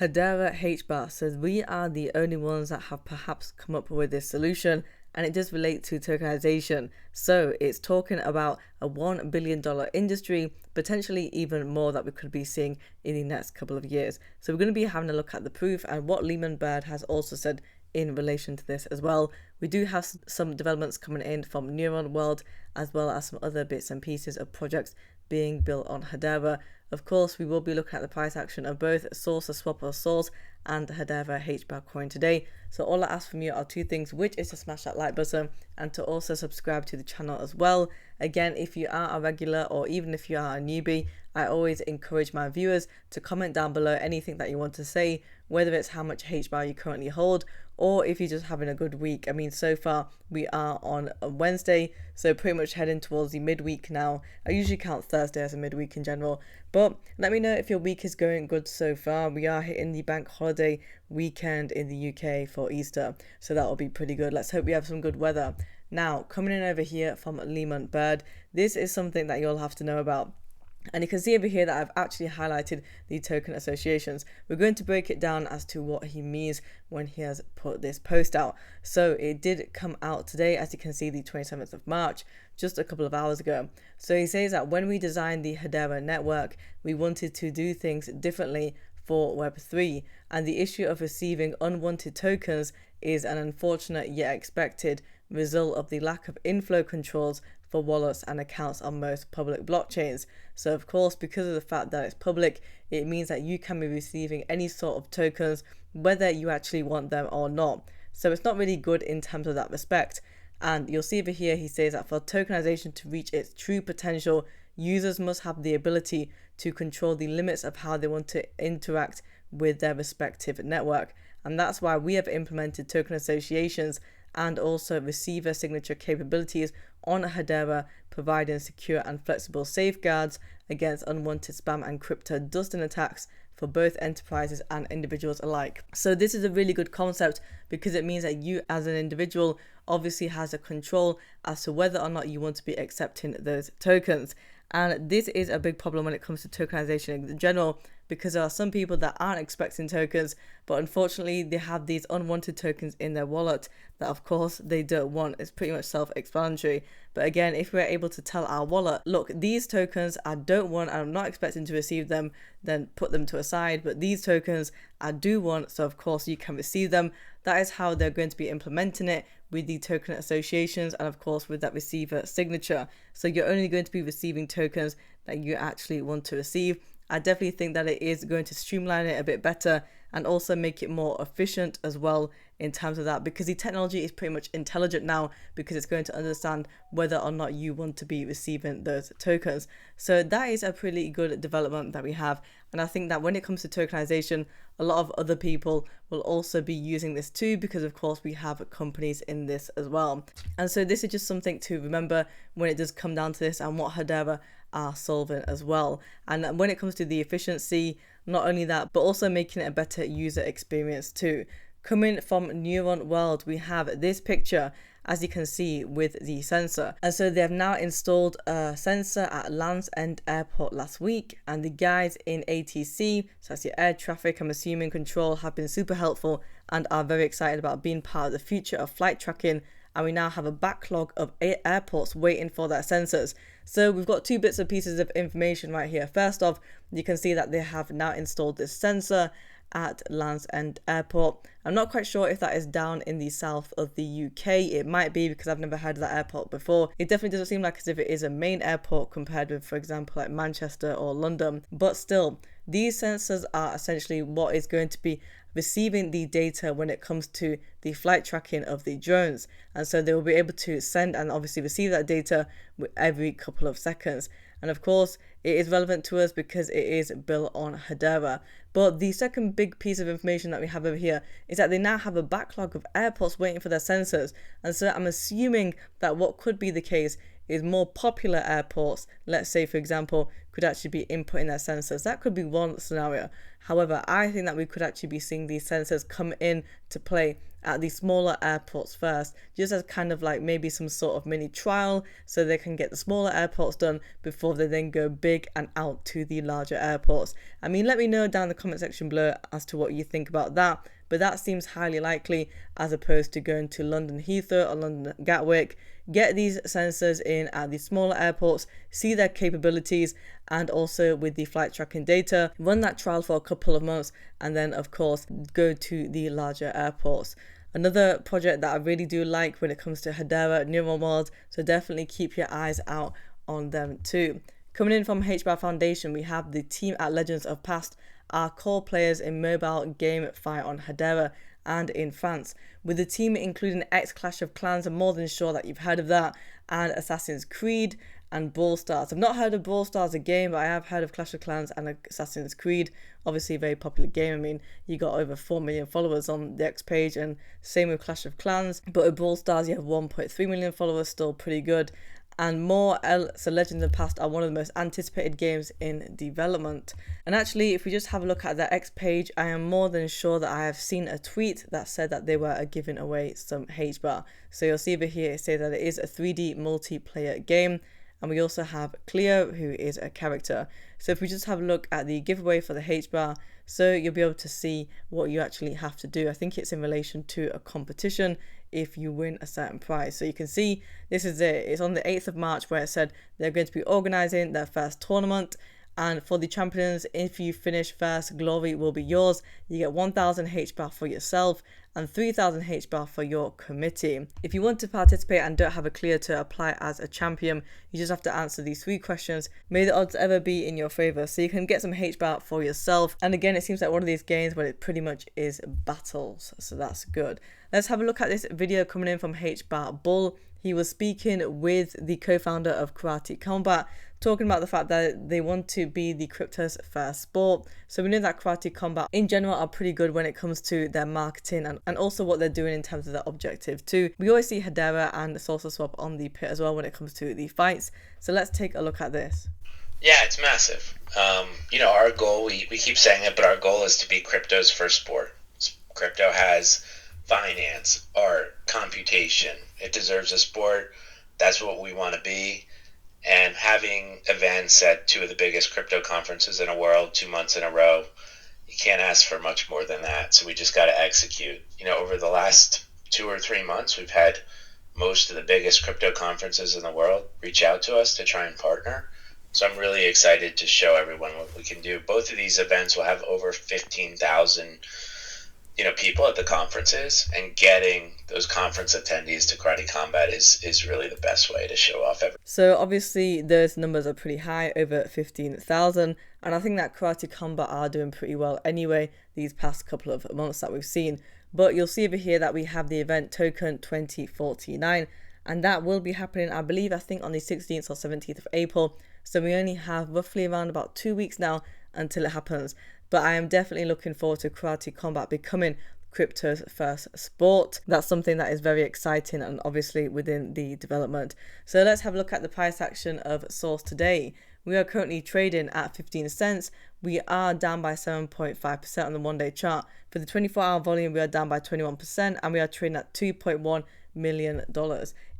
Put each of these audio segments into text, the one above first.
Hedera Hbar says we are the only ones that have perhaps come up with this solution, and it does relate to tokenization. So it's talking about a $1 billion industry, potentially even more, that we could be seeing in the next couple of years. So we're going to be having a look at the proof and what Leemon Baird has also said in relation to this as well. We do have some developments coming in from Neuron World, as well as some other bits and pieces of projects being built on Hedera. Of course, we will be looking at the price action of both Source or Swap or Source and the Hedera Hbar coin today. So all I ask from you are two things, which is to smash that like button and to also subscribe to the channel as well. Again, if you are a regular or even if you are a newbie, I always encourage my viewers to comment down below anything that you want to say, whether it's how much Hbar you currently hold, or if you're just having a good week. I mean, so far we are on a Wednesday, so pretty much heading towards the midweek now. I usually count Thursday as a midweek in general, but let me know if your week is going good so far. We are hitting the bank holiday weekend in the UK for Easter, so that will be pretty good. Let's hope we have some good weather. Now, coming in over here from Leemon Baird, this is something that you'll have to know about. And you can see over here that I've actually highlighted the token associations. We're going to break it down as to what he means when he has put this post out. So it did come out today, as you can see, the 27th of March, just a couple of hours ago. So he says that when we designed the Hedera network, we wanted to do things differently for Web3, and the issue of receiving unwanted tokens is an unfortunate yet expected result of the lack of inflow controls for wallets and accounts on most public blockchains. So of course, because of the fact that it's public, it means that you can be receiving any sort of tokens, whether you actually want them or not. So it's not really good in terms of that respect. And you'll see over here, he says that for tokenization to reach its true potential, users must have the ability to control the limits of how they want to interact with their respective network. And that's why we have implemented token associations and also receiver signature capabilities on Hedera, providing secure and flexible safeguards against unwanted spam and crypto dusting attacks for both enterprises and individuals alike. So this is a really good concept because it means that you as an individual obviously has a control as to whether or not you want to be accepting those tokens. And this is a big problem when it comes to tokenization in general, because there are some people that aren't expecting tokens, but unfortunately they have these unwanted tokens in their wallet that of course they don't want. It's pretty much self-explanatory. But again, if we're able to tell our wallet, look, these tokens I don't want and I'm not expecting to receive them, then put them to a side, but these tokens I do want, so of course you can receive them. That is how they're going to be implementing it, with the token associations and of course with that receiver signature. So you're only going to be receiving tokens that you actually want to receive. I definitely think that it is going to streamline it a bit better and also make it more efficient as well in terms of that, because the technology is pretty much intelligent now, because it's going to understand whether or not you want to be receiving those tokens. So that is a pretty good development that we have. And I think that when it comes to tokenization, a lot of other people will also be using this too, because of course we have companies in this as well. And so this is just something to remember when it does come down to this and what Hedera are solving as well. And when it comes to the efficiency, not only that, but also making it a better user experience too. Coming from Neuron World, we have this picture, as you can see, with the sensor. And so they have now installed a sensor at Land's End Airport last week, and the guys in ATC, so that's your air traffic, I'm assuming, control, have been super helpful and are very excited about being part of the future of flight tracking. And we now have a backlog of airports waiting for their sensors. So we've got two bits and pieces of information right here. First off, you can see that they have now installed this sensor at Land's End Airport. I'm not quite sure if that is down in the south of the UK. It might be, because I've never heard of that airport before. It definitely doesn't seem like as if it is a main airport compared with, for example, like Manchester or London. But still, these sensors are essentially what is going to be receiving the data when it comes to the flight tracking of the drones. And so they will be able to send and obviously receive that data every couple of seconds. And of course, it is relevant to us because it is built on Hedera. But the second big piece of information that we have over here is that they now have a backlog of airports waiting for their sensors. And so I'm assuming that what could be the case is more popular airports, let's say for example, could actually be inputting their sensors. That could be one scenario. However, I think that we could actually be seeing these sensors come in to play at the smaller airports first, just as kind of like maybe some sort of mini trial, so they can get the smaller airports done before they then go big and out to the larger airports. I mean, let me know down in the comment section below as to what you think about that, but that seems highly likely as opposed to going to London Heathrow or London Gatwick. Get these sensors in at the smaller airports, see their capabilities, and also with the flight tracking data, run that trial for a couple of months, and then of course go to the larger airports. Another project that I really do like when it comes to Hedera, Neuron World, so definitely keep your eyes out on them too. Coming in from Hbar Foundation, we have the team at Legends of Past, our core players in mobile game Fire on Hedera and in France, with the team including Clash of Clans. I'm more than sure that you've heard of that, and Assassin's Creed and Brawl Stars. I've not heard of Brawl Stars, a game, but I have heard of Clash of Clans and Assassin's Creed. Obviously a very popular game. I mean, you got over 4 million followers on the X page, and same with Clash of Clans. But with Brawl Stars, you have 1.3 million followers, still pretty good. And more. So Legends of the Past are one of the most anticipated games in development. And actually, if we just have a look at their X page, I am more than sure that I have seen a tweet that said that they were giving away some Hbar. So you'll see over here, it says that it is a 3D multiplayer game. And we also have Cleo, who is a character. So if we just have a look at the giveaway for the Hbar, so you'll be able to see what you actually have to do. I think it's in relation to a competition if you win a certain prize. So you can see this is it. It's on the 8th of March where it said they're going to be organizing their first tournament. And for the champions, if you finish first, glory will be yours. You get 1,000 Hbar for yourself and 3,000 Hbar for your committee. If you want to participate and don't have a clear to apply as a champion, you just have to answer these 3 questions. May the odds ever be in your favor, so you can get some Hbar for yourself. And again, it seems like one of these games where it pretty much is battles, so that's good. Let's have a look at this video coming in from Hbar Bull. He was speaking with the co-founder of Karate Combat, talking about the fact that they want to be the crypto's first sport. So we know that Karate Combat in general are pretty good when it comes to their marketing and also what they're doing in terms of their objective too. We always see Hedera and Salsa Swap on the pit as well when it comes to the fights. So let's take a look at this. Yeah, it's massive. Our goal, we keep saying it, but our goal is to be crypto's first sport. Crypto has finance, art, computation. It deserves a sport. That's what we want to be. And having events at 2 of the biggest crypto conferences in the world 2 months in a row, you can't ask for much more than that. So we just got to execute. Over the last 2 or 3 months, we've had most of the biggest crypto conferences in the world reach out to us to try and partner. So I'm really excited to show everyone what we can do. Both of these events will have over 15,000 people at the conferences, and getting those conference attendees to Karate Combat is really the best way to show off everything. So obviously those numbers are pretty high, over 15,000, and I think that Karate Combat are doing pretty well anyway these past couple of months that we've seen. But you'll see over here that we have the event token 2049, and that will be happening, I think on the 16th or 17th of April. So we only have roughly around about 2 weeks now until it happens. But I am definitely looking forward to Karate Combat becoming crypto's first sport. That's something that is very exciting and obviously within the development. So let's have a look at the price action of Source today. We are currently trading at 15 cents. We are down by 7.5% on the 1-day chart. For the 24-hour volume, we are down by 21%, and we are trading at $2.1 million.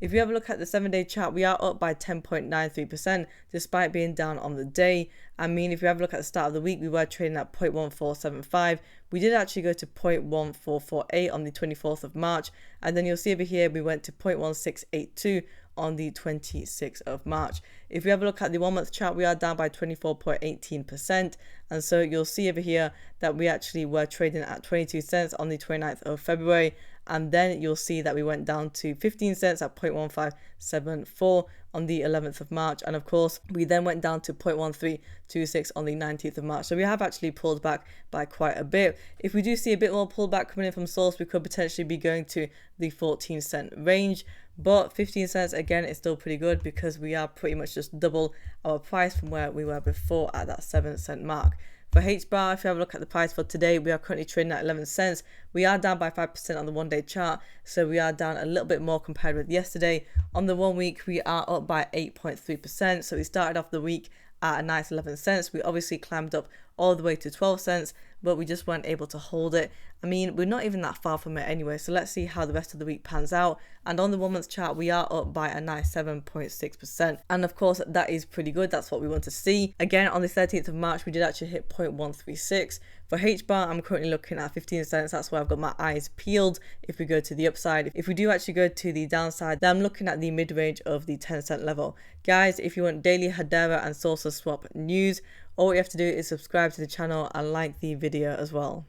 If you have a look at the 7-day chart, we are up by 10.93% despite being down on the day. I mean, if you have a look at the start of the week, we were trading at 0.1475. We did actually go to 0.1448 on the 24th of March, and then you'll see over here we went to 0.1682 on the 26th of March. If you have a look at the 1 month chart, we are down by 24.18%, and so you'll see over here that we actually were trading at 22 cents on the 29th of February, and then you'll see that we went down to 15 cents at 0.1574 on the 11th of March, and of course we then went down to 0.1326 on the 19th of March. So we have actually pulled back by quite a bit. If we do see a bit more pullback coming in from Source, we could potentially be going to the 14-cent range, but 15 cents again is still pretty good because we are pretty much just double our price from where we were before at that 7-cent mark. For Hbar, if you have a look at the price for today, we are currently trading at 11 cents. We are down by 5% on the 1-day chart, so we are down a little bit more compared with yesterday. On the 1 week, we are up by 8.3%, so we started off the week at a nice 11 cents. We obviously climbed up all the way to 12 cents. but we just weren't able to hold it. I mean, we're not even that far from it anyway, so let's see how the rest of the week pans out. And on the 1 month chart, we are up by a nice 7.6%. And of course, that is pretty good. That's what we want to see. Again, on the 13th of March, we did actually hit 0.136. For H bar, I'm currently looking at 15 cents. That's where I've got my eyes peeled if we go to the upside. If we do actually go to the downside, then I'm looking at the mid-range of the 10-cent level. Guys, if you want daily Hedera and Salsa swap news, all you have to do is subscribe to the channel and like the video as well.